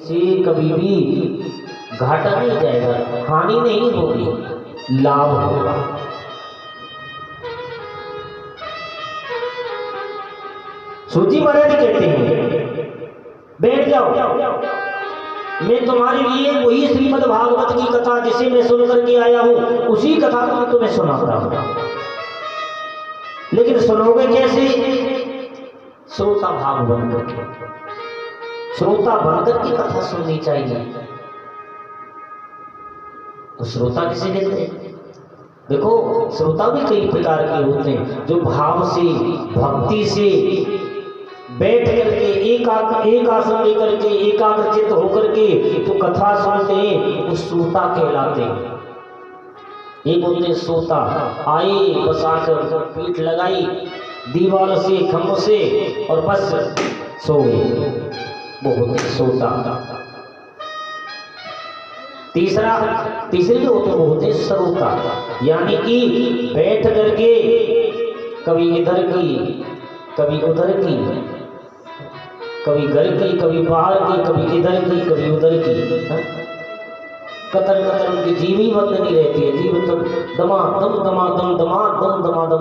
से कभी भी घाटा नहीं जाएगा, हानि नहीं होगी, लाभ होगा। सूजी महाराज कहते हैं बैठ जाओ, मैं तुम्हारे लिए वही श्रीमद् भागवत की कथा जिसे मैं सुन करके आया हूं उसी कथा को मैं तुम्हें सुनाता हूं, लेकिन सुनोगे कैसे? श्रोता भाव बनकर के, श्रोता बनकर की कथा सुननी चाहिए। तो श्रोता किसे कहते हैं? देखो श्रोता भी कई प्रकार के होते हैं, जो भाव से भक्ति से बैठ करके एक आसन लेकर के एकाग्रचित होकर के तो कथा सुनते हैं, उस श्रोता कहलाते हैं। एक होते हैं श्रोता, आए बस आकर पीठ लगाई दीवार से खम्भ से और बस सो गए, वो होते श्रोता। तीसरे जो होते वो होते श्रोता, यानी कि बैठ करके कभी इधर की कभी उधर की, कभी घर की कभी बाहर की, कभी इधर की कभी उधर की, कतर कतर उनकी जीव ही बंद नहीं रहती है, जीव तो दमादम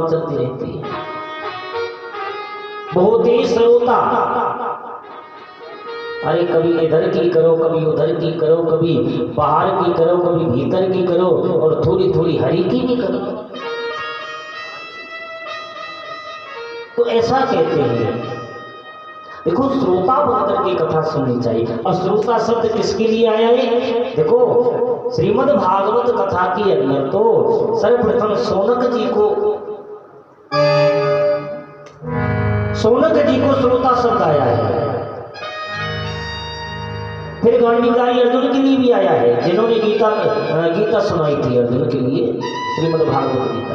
चलती रहती है। बहुत ही श्रोता, अरे कभी इधर की करो कभी उधर की करो, कभी बाहर की करो कभी भीतर की करो, और थोड़ी थोड़ी हरी की भी करो। तो ऐसा कहते हैं। देखो श्रोता बनकर के कथा सुननी चाहिए। और श्रोता शब्द किसके लिए आया है? देखो श्रीमद् भागवत कथा के अंदर तो सर्वप्रथम सौनक जी को श्रोता शब्द आया है, फिर गांडीकारी अर्जुन के लिए भी आया है, जिन्होंने गीता सुनाई थी अर्जुन के लिए, श्रीमद् भागवत गीता।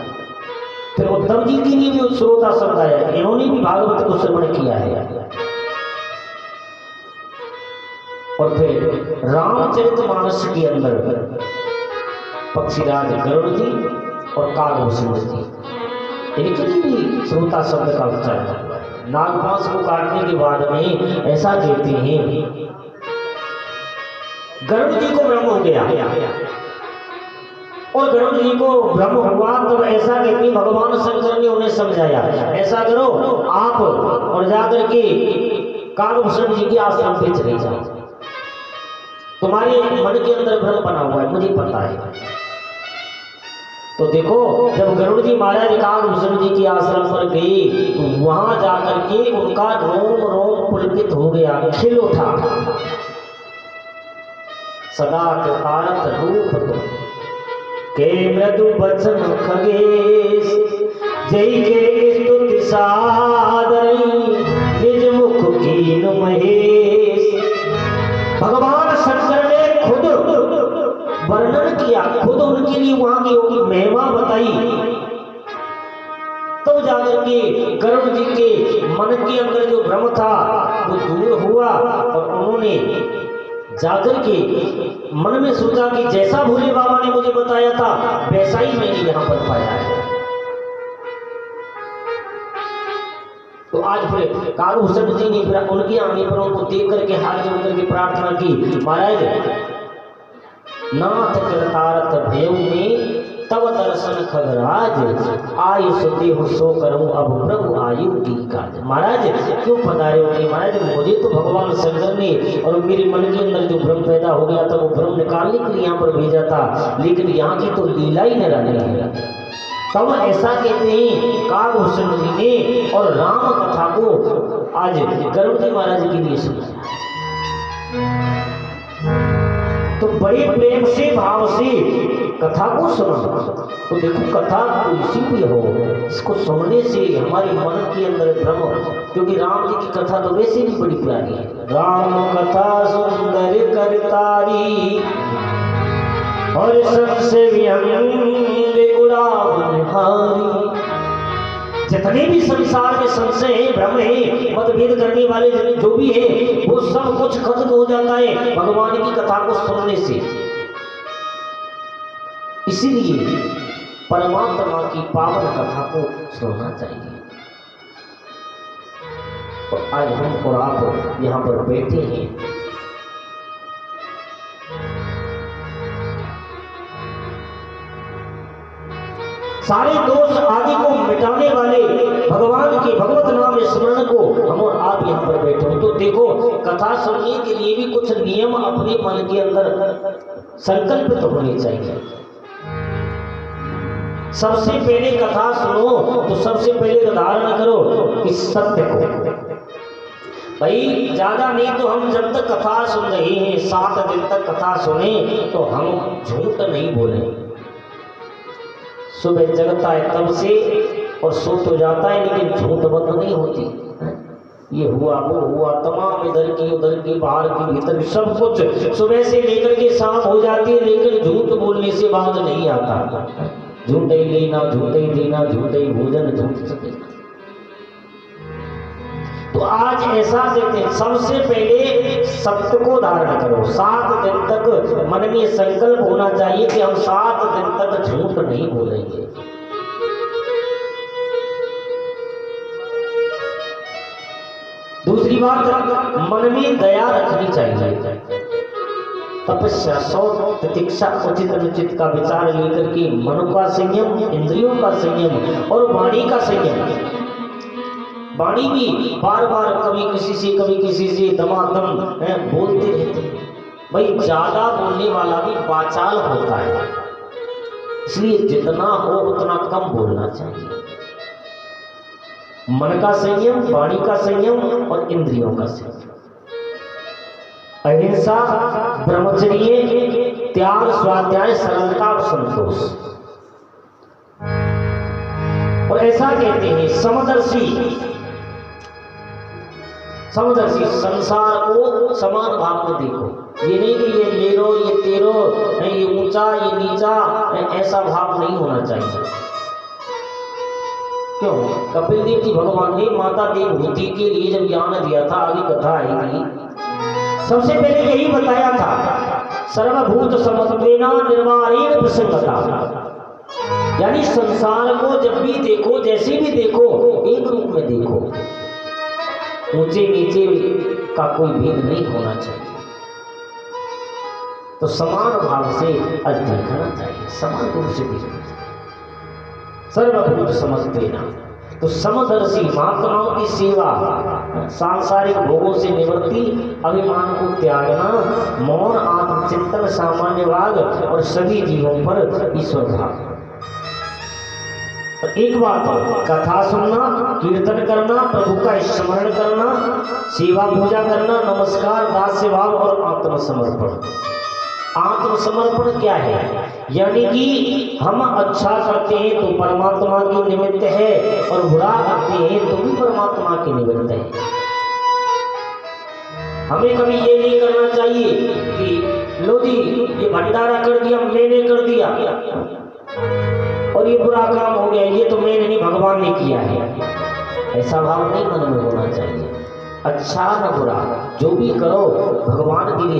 फिर उद्धव जी के लिए भी श्रोता शब्द आया है, इन्होंने भी भागवत को श्रवण किया है। और फिर रामचरितमानस के अंदर पक्षीराज गरुड़ जी और कागभूषण जी, इनके लिए भी श्रोता शब्द का उच्चारण है। नागपाश को काटने के बाद में ऐसा कहते हैं, गरुड़ जी को भ्रम हो गया, और गरुड़ जी को भ्रम हुआ तब ऐसा कहते भगवान शंकर ने उन्हें समझाया, ऐसा करो आप और जाकर के कागभूषण जी के आश्रम पे चले जाओ, तुम्हारे मन के अंदर भ्रम बना हुआ है, मुझे पता है। तो देखो जब गरुड़ जी महाराज कागभूषण जी के आश्रम पर गए तो वहां जाकर के उनका रोम रोम पुलकित हो गया, खिल उठा। सदा कृतार्थ रूप के मृदु बचन खगेश, जय के स्तुति सादरी निज मुख कीन महेश। भगवान शंकर ने खुद वर्णन किया, खुद उनके लिए वहां की महिमा बताई, तब जाकर के गरुड़ जी के मन के अंदर जो भ्रम था वो दूर हुआ, और उन्होंने जाकर के मन में सोचा कि जैसा भोले बाबा ने मुझे बताया था वैसा ही मैंने यहां पर पाया है। तो आज फिर कागभूषण जी ने फिर उनके आने पर उनको देख करके हाथ जोड़ करके प्रार्थना की, महाराज नाथ कृतार्थ भयउ में तब दर्शन खगराज, आयुष देहु सो करूं अब प्रभु आयु की काज। महाराज क्यों पधारे होंगे? महाराज मुझे तो भगवान शंकर ने और मेरे मन के अंदर जो भ्रम पैदा हो गया था वो भ्रम निकालने के लिए यहाँ पर भेजा था, लेकिन यहाँ की तो लीला ही निराली है। तब ऐसा कहते हैं कागभूषण जी ने, और राम कथा को आज गरुड़ जी महाराज के लिए सुना। तो बड़े प्रेम से भाव से कथा को सुना। तो देखो कथा तुलसी भी हो, इसको सुनने से हमारे मन के अंदर भ्रम, क्योंकि राम जी की कथा तो वैसे भी बड़ी प्यारी है। राम कथा सुंदर करतारी और सबसे विहंग उड़ावनहारी। जितने भी संसार में संशय है, भ्रम है, मतभेद करने वाले जो भी है, वो सब कुछ खत्म हो जाता है भगवान की कथा को सुनने से। इसीलिए परमात्मा की पावन कथा को सुनना चाहिए। तो आज हम और आप यहाँ पर बैठे हैं, सारे दोष आदि को मिटाने वाले भगवान के भगवत नाम स्मरण को हम और आप यहाँ पर बैठे हो। तो देखो, कथा सुनने के लिए भी कुछ नियम अपने मन के अंदर संकल्पित तो होने चाहिए। सबसे पहले कथा सुनो तो सबसे पहले धारणा करो कि सत्य को। भाई ज्यादा नहीं तो हम जब तक कथा सुन रहे हैं, 7 दिन तक कथा सुने, तो हम झूठ नहीं बोले। सुबह जगता है तब से और सो तो जाता है, लेकिन झूठ बंद नहीं होती। ये हुआ वो हुआ, तमाम इधर की उधर की बाहर की भीतर सब कुछ सुबह से लेकर के शाम हो जाती है, लेकिन झूठ बोलने से बात नहीं आता। झूठे ही लेना, झूठे ही देना, झूठे ही भोजन, झूठ सके। तो आज ऐसा देते हैं, सबसे पहले सत्य को धारण करो। 7 दिन तक मन में संकल्प होना चाहिए कि हम 7 दिन तक झूठ नहीं बोलेंगे। दूसरी बात, मन में दया रखनी चाहिए। तपस्या, शौच, प्रतीक्षा, उचित अनुचित का विचार लेकर के मन का संयम, इंद्रियों का संयम और वाणी का संयम। वाणी भी बार बार कभी किसी से दमादम बोलते रहते हैं। भाई ज्यादा बोलने वाला भी वाचाल होता है, इसलिए जितना हो उतना कम बोलना चाहिए। मन का संयम, वाणी का संयम और इंद्रियों का संयम। अहिंसा, ब्रह्मचर्य, त्याग, स्वाध्याय, सरलता और संतोष। और ऐसा कहते हैं समदर्शी संसार को समान भाव में देखो। ये नहीं कि ये मेरो, ये तेरो, ये ऊंचा, ये नीचा, ऐसा भाव नहीं होना चाहिए। क्यों? कपिल देव जी भगवान ने माता देवहूति के लिए जब ज्ञान दिया था, आगे कथा आएगी, सबसे पहले यही बताया था, सर्वभूत समत्वेन निर्वाणेन प्रसंगता। यानी संसार को जब भी देखो, जैसे भी देखो, एक रूप में देखो। ऊंचे नीचे का कोई भेद नहीं होना चाहिए। तो समान भाव से आज देखना चाहिए, समान रूप से देखना चाहिए। सर्वभूत समत्वेन, तो समदर्शी महात्माओं की सेवा, सांसारिक भोगों से निवृत्ति, अभिमान को त्यागना, मौन, आत्मचिंतन, सामान्यवाद और सभी जीवों पर ईश्वर भाव। एक बात, कथा सुनना, कीर्तन करना, प्रभु का स्मरण करना, सेवा पूजा करना, नमस्कार, दास्य भाव और आत्मसमर्पण। आत्मसमर्पण क्या है? यानी कि हम अच्छा करते हैं तो परमात्मा के निमित्त है, और बुरा करते हैं तो भी परमात्मा के निमित्त है। हमें कभी ये नहीं करना चाहिए कि लो जी ये भंडारा कर दिया, मैंने कर दिया, और ये बुरा काम हो गया, ये तो मैंने नहीं, भगवान ने किया है। ऐसा भाव नहीं मन में होना चाहिए। अच्छा न बुरा जो भी करो भगवान के लिए